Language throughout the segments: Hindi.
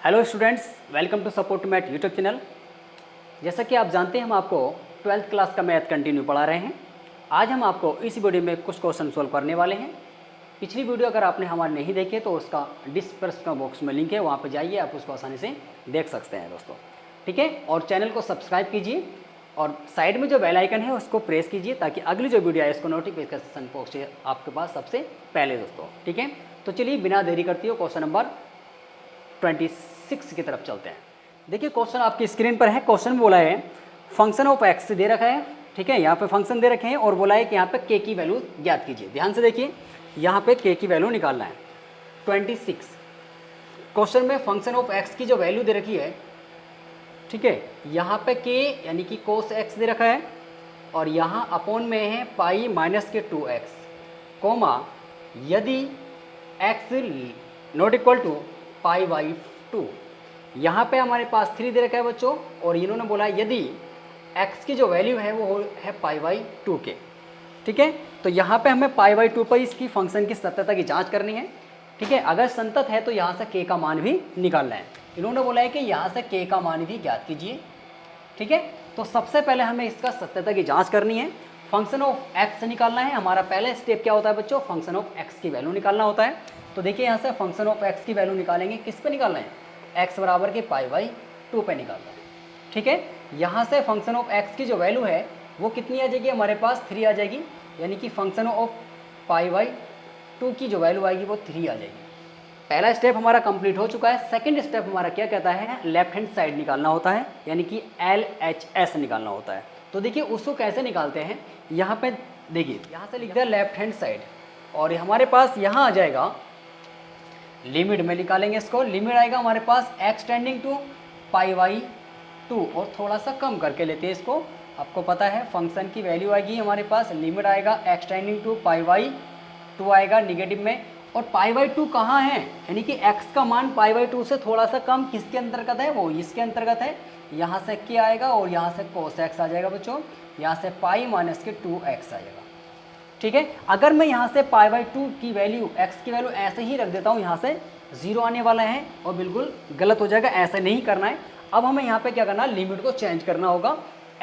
Hello students, welcome to support math YouTube channel. जैसा कि आप जानते हैं हम आपको 12th क्लास का मैथ कंटिन्यू पढ़ा रहे हैं। आज हम आपको इस वीडियो में कुछ क्वेश्चन सॉल्व करने वाले हैं। पिछली वीडियो अगर आपने हमारे नहीं देखे तो उसका डिस्क्रिप्शन बॉक्स में लिंक है, वहाँ पर जाइए, आप उसको आसानी से देख सकते हैं दोस्तों। ठीक है, और चैनल को सब्सक्राइब कीजिए और साइड में जो बेल आइकन है उसको प्रेस कीजिए ताकि अगली जो वीडियो है इसको नोटिफिकेशन पहुँचे आपके पास सबसे पहले दोस्तों। ठीक है, तो चलिए बिना देरी करते हुए क्वेश्चन नंबर 26 की तरफ चलते हैं। देखिए क्वेश्चन आपकी स्क्रीन पर है। क्वेश्चन बोला है फंक्शन ऑफ एक्स दे रखा है। ठीक है, यहाँ पे फंक्शन दे रखे हैं और बोला है कि यहाँ पे के की वैल्यू ज्ञात कीजिए। ध्यान से देखिए, यहाँ पे के की वैल्यू निकालना है 26। क्वेश्चन में फंक्शन ऑफ एक्स की जो वैल्यू दे रखी है, ठीक है, यहाँ पे के यानी कि कोस एक्स दे रखा है और यहाँ अपॉन में है पाई माइनस के 2x, कोमा यदि x not equal to pi by 2। यहाँ पे हमारे पास 3 दे रखा है बच्चों और इन्होंने बोला यदि x की जो वैल्यू है वो है पाई बाई 2 के। ठीक है, तो यहाँ पे हमें पाई बाई 2 पर इसकी फंक्शन की सत्यता की जांच करनी है। ठीक है, अगर संतत है तो यहाँ से k का मान भी निकालना है। इन्होंने बोला है कि यहाँ से k का मान भी ज्ञात कीजिए। ठीक है, तो सबसे पहले हमें इसका सत्यता की जाँच करनी है। फंक्शन ऑफ एक्स निकालना है। हमारा पहला स्टेप क्या होता है बच्चों? फंक्शन ऑफ एक्स की वैल्यू निकालना होता है। तो देखिए यहाँ से फंक्शन ऑफ एक्स की वैल्यू निकालेंगे, किस पे निकालना है? एक्स बराबर के पाई बाई 2 पे निकालना है। ठीक है, यहाँ से फंक्शन ऑफ एक्स की जो वैल्यू है वो कितनी आ जाएगी? हमारे पास 3 आ जाएगी, यानी कि फंक्शन ऑफ पाई बाई 2 की जो वैल्यू आएगी वो 3 आ जाएगी। पहला स्टेप हमारा कंप्लीट हो चुका है। सेकंड स्टेप हमारा क्या कहता है? लेफ्ट हैंड साइड निकालना होता है, यानी कि LHS निकालना होता है। तो देखिए उसको कैसे निकालते हैं, यहाँ पे देखिए, यहाँ से लिख दिया लेफ्ट हैंड साइड और हमारे पास यहाँ आ जाएगा लिमिट में निकालेंगे इसको। लिमिट आएगा हमारे पास x tending to pi by 2 और थोड़ा सा कम करके लेते हैं इसको। आपको पता है फंक्शन की वैल्यू आएगी हमारे पास, लिमिट आएगा x tending to pi by 2 आएगा निगेटिव में, और पाई बाई 2 कहाँ है? यानी कि x का मान पाई बाई 2 से थोड़ा सा कम किसके अंतर्गत है? वो इसके अंतर्गत है। यहाँ से k आएगा और यहाँ से cos x आ जाएगा बच्चों, यहाँ से पाई माइनस के 2x आ जाएगा। ठीक है, अगर मैं यहाँ से पाई बाई 2 की वैल्यू, x की वैल्यू ऐसे ही रख देता हूँ, यहाँ से 0 आने वाला है और बिल्कुल गलत हो जाएगा, ऐसे नहीं करना है। अब हमें यहाँ पे क्या करना है? लिमिट को चेंज करना होगा।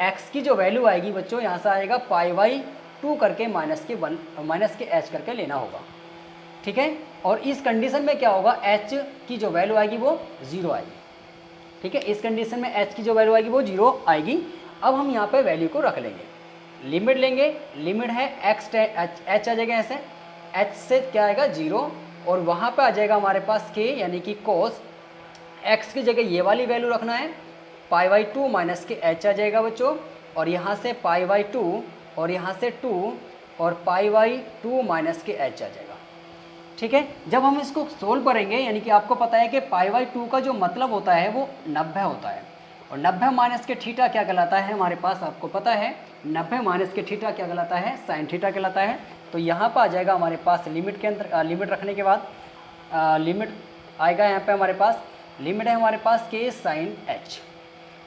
x की जो वैल्यू आएगी बच्चों यहाँ से आएगा पाई बाई 2 करके माइनस के h करके लेना होगा। ठीक है, और इस कंडीशन में क्या होगा? h की जो वैल्यू आएगी वो 0 आएगी। ठीक है, इस कंडीशन में h की जो वैल्यू आएगी वो 0 आएगी। अब हम यहाँ पे वैल्यू को रख लेंगे, लिमिट लेंगे। लिमिट है h आ जाएगा ऐसे, h से क्या आएगा? 0 और वहाँ पे आ जाएगा हमारे पास k यानी कि cos x की जगह ये वाली वैल्यू रखना है, पाई बाई 2 माइनस के h आ जाएगा बच्चों, और यहाँ से पाई बाई 2 और यहाँ से 2 और पाई बाई 2 माइनस के h आ जाएगा। ठीक है, जब हम इसको सोल्व करेंगे, यानी कि आपको पता है कि पाई बाई 2 का जो मतलब होता है वो 90 होता है, और 90 माइनस के थीटा क्या कहलाता है हमारे पास? आपको पता है 90 माइनस के थीटा क्या कहलाता है? साइन थीटा कहलाता है। तो यहाँ पर आ जाएगा हमारे पास लिमिट के अंदर, लिमिट रखने के बाद लिमिट आएगा यहाँ पे हमारे पास, लिमिट है हमारे पास के साइन h।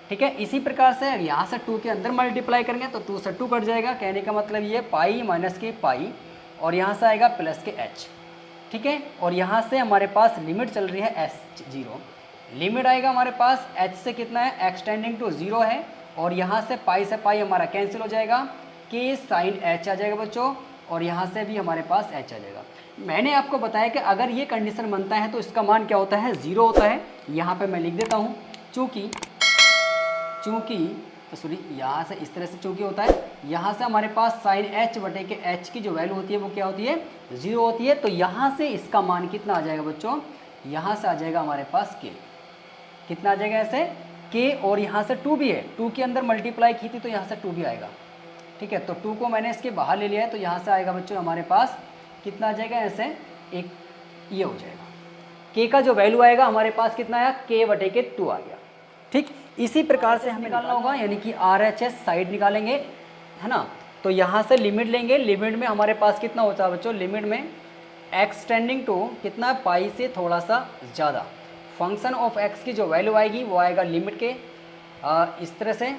ठीक है, इसी प्रकार से यहाँ से 2 के अंदर मल्टीप्लाई करेंगे तो 2 से 2 कट जाएगा, कहने का मतलब ये पाई माइनस के पाई और यहाँ से आएगा प्लस के h। ठीक है, और यहाँ से हमारे पास लिमिट चल रही है S0, लिमिट आएगा हमारे पास h से कितना है? x टेंडिंग टू 0 है और यहाँ से पाई हमारा कैंसिल हो जाएगा, k साइन h आ जाएगा बच्चों, और यहाँ से भी हमारे पास h आ जाएगा। मैंने आपको बताया कि अगर ये कंडीशन बनता है तो इसका मान क्या होता है? 0 होता है। यहाँ पे मैं लिख देता हूँ चूँकि सॉरी, यहाँ से इस तरह से चूँकि होता है, यहाँ से हमारे पास साइन h बटे के h की जो वैल्यू होती है वो क्या होती है? 0 होती है। तो यहाँ से इसका मान कितना आ जाएगा बच्चों? यहाँ से आ जाएगा हमारे पास k, कितना आ जाएगा ऐसे? k, और यहाँ से 2 भी है, 2 के अंदर मल्टीप्लाई की थी तो यहाँ से 2 भी आएगा। ठीक है, तो 2 को मैंने इसके बाहर ले लिया है तो यहाँ से आएगा बच्चों हमारे पास कितना आ जाएगा ऐसे? एक ये हो जाएगा। k का जो वैल्यू आएगा हमारे पास कितना आया? k बटे के 2 आ गया। ठीक, इसी प्रकार से हमें निकालना होगा, यानी कि RHS साइड निकालेंगे, है ना। तो यहाँ से लिमिट लेंगे, लिमिट में हमारे पास कितना होता है बच्चों? लिमिट में x टेंडिंग टू कितना? पाई से थोड़ा सा ज़्यादा। फंक्शन ऑफ x की जो वैल्यू आएगी वो आएगा लिमिट के इस तरह से,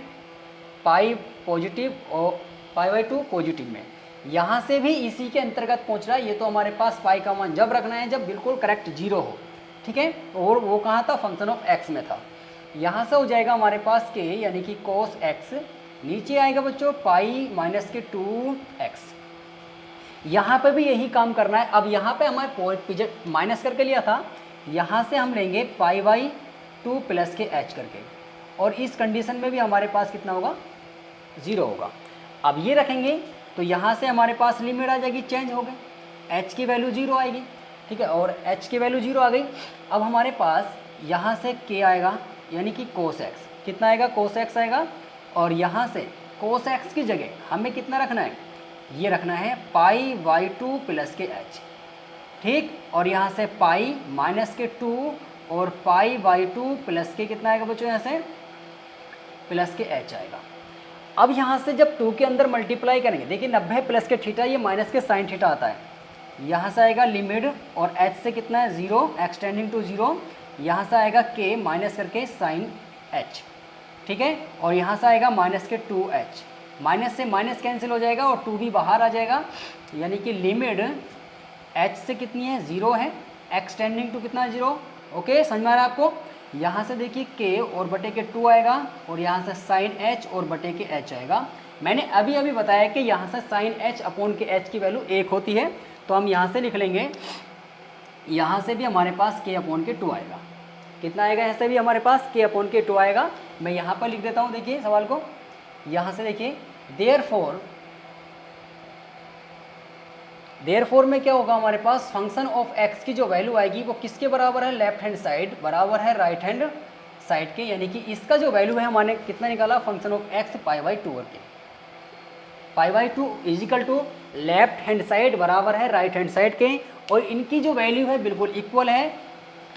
पाई पॉजिटिव और पाई बाई 2 पॉजिटिव में, यहाँ से भी इसी के अंतर्गत पहुँच रहा है। ये तो हमारे पास पाई का मान जब रखना है जब बिल्कुल करेक्ट 0 हो, ठीक है, और वो कहाँ था, फंक्शन ऑफ एक्स में था। यहाँ से हो जाएगा हमारे पास के यानी कि cos x, नीचे आएगा बच्चों पाई माइनस के 2x। यहाँ पे भी यही काम करना है। अब यहाँ पे हमारे पॉइंट माइनस करके लिया था, यहाँ से हम लेंगे पाई बाई 2 प्लस के h करके, और इस कंडीशन में भी हमारे पास कितना होगा, 0 होगा। अब ये रखेंगे तो यहाँ से हमारे पास लिमिट आ जाएगी, चेंज हो गई, h की वैल्यू 0 आएगी, ठीक है, और h की वैल्यू 0 आ गई। अब हमारे पास यहाँ से k आएगा यानी कि cos x, कितना आएगा, cos x आएगा, और यहाँ से cos x की जगह हमें कितना रखना है, ये रखना है पाई बाई 2 प्लस के h, ठीक, और यहाँ से पाई माइनस के 2 और पाई बाई 2 प्लस के कितना आएगा बच्चों, यहाँ से प्लस के h आएगा। अब यहाँ से जब 2 के अंदर मल्टीप्लाई करेंगे, देखिए 90 प्लस के थीटा, ये माइनस के साइन थीटा आता है, यहाँ से आएगा लिमिट, और h से कितना है 0 एक्सटेंडिंग टू 0, यहाँ से आएगा k माइनस करके साइन h, ठीक है, और यहाँ से आएगा माइनस के 2h, माइनस से माइनस कैंसिल हो जाएगा और 2 भी बाहर आ जाएगा, यानी कि लिमिट h से कितनी है, 0 है, एक्सटेंडिंग टू कितना 0, ओके, समझ में आ रहा है आपको। यहाँ से देखिए k और बटे के 2 आएगा, और यहाँ से साइन h और बटे के h आएगा। मैंने अभी अभी बताया कि यहाँ से साइन h अपॉन के h की वैल्यू 1 होती है, तो हम यहाँ से लिख लेंगे, यहाँ से भी हमारे पास k अपॉन के 2 आएगा, कितना आएगा, यहाँ से भी हमारे पास k अपॉन के 2 आएगा। मैं यहाँ पर लिख देता हूँ, देखिए सवाल को, यहाँ से देखिए देयरफॉर में क्या होगा, हमारे पास फंक्शन ऑफ x की जो वैल्यू आएगी वो किसके बराबर है, लेफ्ट हैंड साइड बराबर है राइट हैंड साइड के, यानी कि इसका जो वैल्यू है हमारे कितना निकाला, function of x pi by 2 के, pi by 2 is equal to left hand side बराबर है राइट हैंड साइड के, और इनकी जो वैल्यू है बिल्कुल इक्वल है,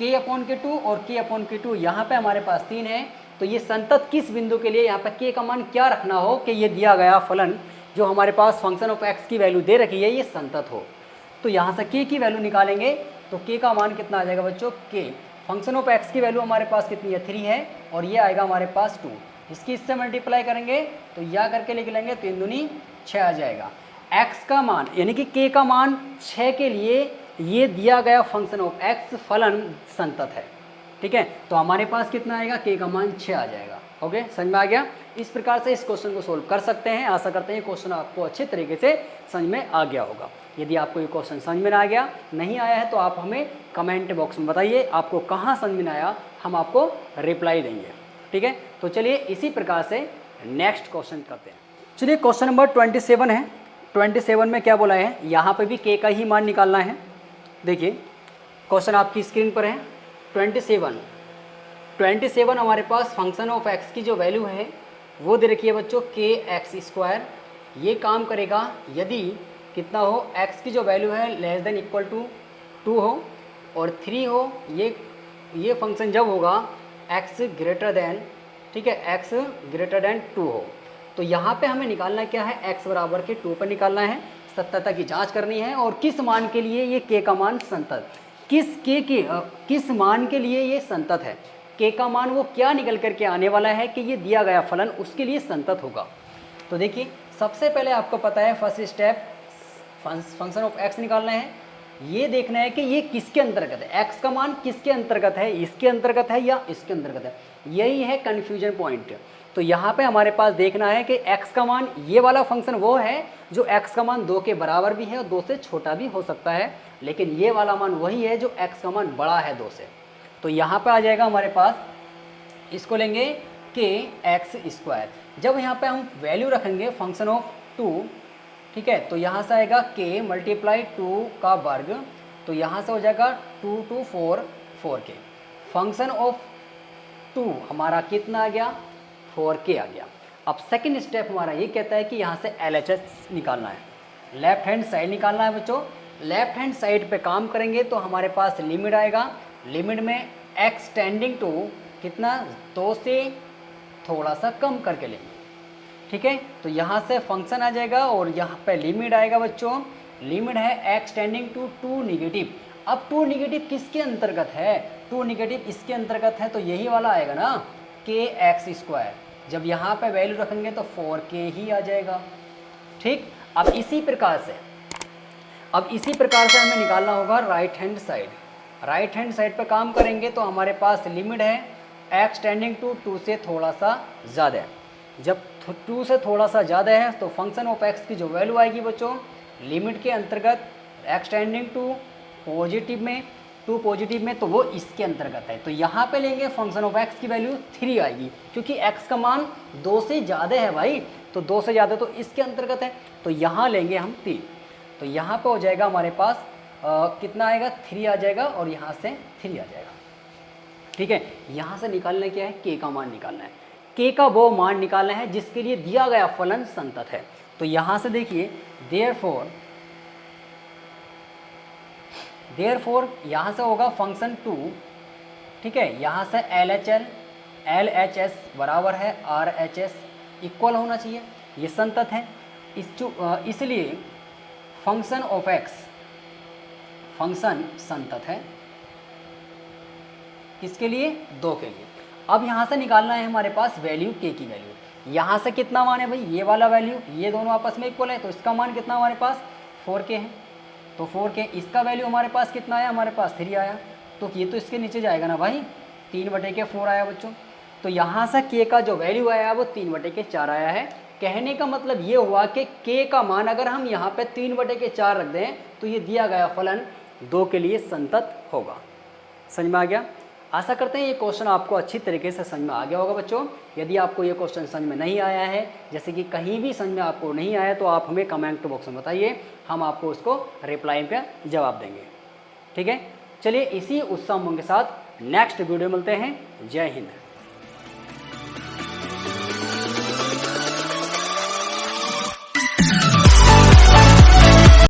k अपॉन के 2 और k अपॉन के 2, यहाँ पे हमारे पास 3 है। तो ये संतत किस बिंदु के लिए, यहाँ पे k का मान क्या रखना हो कि ये दिया गया फलन जो हमारे पास फंक्शन ऑफ x की वैल्यू दे रखी है ये संतत हो, तो यहाँ से k की वैल्यू निकालेंगे तो k का मान कितना आ जाएगा बच्चों, k फंक्शन ऑफ x की वैल्यू हमारे पास कितनी है, 3 है, और ये आएगा हमारे पास 2, इसकी इससे मल्टीप्लाई करेंगे तो या करके लिख लेंगे, 3 दूनी 6 आ जाएगा। x का मान यानी कि k का मान 6 के लिए ये दिया गया फंक्शन ऑफ x फलन संतत है, ठीक है, तो हमारे पास कितना आएगा, k का मान 6 आ जाएगा। ओके, समझ में आ गया। इस प्रकार से इस क्वेश्चन को सोल्व कर सकते हैं। आशा करते हैं क्वेश्चन आपको अच्छे तरीके से समझ में आ गया होगा। यदि आपको ये क्वेश्चन समझ में आ गया, नहीं आया है तो आप हमें कमेंट बॉक्स में बताइए आपको कहाँ समझ में आया, हम आपको रिप्लाई देंगे, ठीक है। तो चलिए इसी प्रकार से नेक्स्ट क्वेश्चन करते हैं। चलिए क्वेश्चन नंबर 27 है। 27 में क्या बोला है, यहाँ पे भी k का ही मान निकालना है। देखिए क्वेश्चन आपकी स्क्रीन पर है। 27 हमारे पास फंक्शन ऑफ x की जो वैल्यू है वो दे रखी है बच्चों kx²। ये काम करेगा यदि कितना हो, x की जो वैल्यू है लेस देन इक्वल टू 2 हो और 3 हो। ये फंक्शन जब होगा x ग्रेटर देन, ठीक है, x ग्रेटर देन 2 हो। तो यहाँ पे हमें निकालना क्या है, x बराबर के 2 पर निकालना है, सत्यता की जांच करनी है। और किस मान के लिए ये k का मान संतत, किस मान के लिए ये संतत है, k का मान वो क्या निकल करके आने वाला है कि ये दिया गया फलन उसके लिए संतत होगा। तो देखिए सबसे पहले आपको पता है first step function of x निकालना है। ये देखना है कि ये किसके अंतर्गत है, x का मान किसके अंतर्गत है, इसके अंतर्गत है या इसके अंतर्गत है, यही है कन्फ्यूजन पॉइंट। तो यहाँ पे हमारे पास देखना है कि x का मान, ये वाला फंक्शन वो है जो x का मान 2 के बराबर भी है और 2 से छोटा भी हो सकता है, लेकिन ये वाला मान वही है जो x का मान बड़ा है 2 से। तो यहाँ पे आ जाएगा हमारे पास, इसको लेंगे kx²। जब यहाँ पे हम वैल्यू रखेंगे फंक्शन ऑफ 2, ठीक है, तो यहाँ से आएगा k मल्टीप्लाई 2 का वर्ग, तो यहाँ से हो जाएगा 2 2 4 4k। फंक्शन ऑफ 2 हमारा कितना आ गया, 4k आ गया। अब सेकंड स्टेप हमारा ये कहता है कि यहाँ से LHS निकालना है, लेफ्ट हैंड साइड निकालना है बच्चों। लेफ्ट हैंड साइड पे काम करेंगे तो हमारे पास लिमिट आएगा, लिमिट में x टेंडिंग टू कितना, 2 से थोड़ा सा कम करके लेंगे, ठीक है। तो यहाँ से फंक्शन आ जाएगा और यहाँ पे लिमिट आएगा बच्चों, लिमिट है x टेंडिंग टू 2 निगेटिव। अब 2 निगेटिव किसके अंतर्गत है, 2 निगेटिव इसके अंतर्गत है, तो यही वाला आएगा ना kx²। जब यहाँ पे वैल्यू रखेंगे तो 4k ही आ जाएगा, ठीक। अब इसी प्रकार से हमें निकालना होगा right hand side. Right hand side पे काम करेंगे तो हमारे पास लिमिट है x टेंडिंग टू 2 से थोड़ा सा ज़्यादा है। जब 2 से थोड़ा सा ज़्यादा है तो फंक्शन ऑफ x की जो वैल्यू आएगी बच्चों, लिमिट के अंतर्गत x टेंडिंग टू पॉजिटिव में, टू पॉजिटिव में, तो वो इसके अंतर्गत है। तो यहाँ पे लेंगे फंक्शन ऑफ x की वैल्यू 3 आएगी, क्योंकि x का मान 2 से ज़्यादा है भाई, तो 2 से ज़्यादा तो इसके अंतर्गत है, तो यहाँ लेंगे हम 3। तो यहाँ पे हो जाएगा हमारे पास कितना आएगा, 3 आ जाएगा और यहाँ से 3 आ जाएगा। ठीक है, यहाँ से निकालना क्या है, k का मान निकालना है। k का वो मान निकालना है जिसके लिए दिया गया फलन संतत है। तो यहाँ से देखिए देयरफॉर यहाँ से होगा फंक्शन 2, ठीक है, यहाँ से LHS बराबर है RHS, इक्वल होना चाहिए, ये संतत है। इसलिए फंक्शन ऑफ x, फंक्शन संतत है किसके लिए, 2 के लिए। अब यहाँ से निकालना है हमारे पास वैल्यू k की वैल्यू। यहाँ से कितना मान है भाई, ये वाला वैल्यू, ये दोनों आपस में इक्वल है, तो इसका मान कितना हमारे पास 4k है, तो 4k। इसका वैल्यू हमारे पास कितना आया, हमारे पास 3 आया, तो ये तो इसके नीचे जाएगा ना भाई, 3/4 आया बच्चों। तो यहाँ से k का जो वैल्यू आया वो 3/4 आया है। कहने का मतलब ये हुआ कि k का मान अगर हम यहाँ पे 3/4 रख दें तो ये दिया गया फलन 2 के लिए संतत होगा। समझ में आ गया। आशा करते हैं ये क्वेश्चन आपको अच्छी तरीके से समझ में आ गया होगा बच्चों। यदि आपको ये क्वेश्चन समझ में नहीं आया है, जैसे कि कहीं भी समझ में आपको नहीं आया, तो आप हमें कमेंट बॉक्स में बताइए, हम आपको उसको रिप्लाई पे जवाब देंगे। ठीक है, चलिए इसी उत्साह के साथ नेक्स्ट वीडियो मिलते हैं। जय हिंद।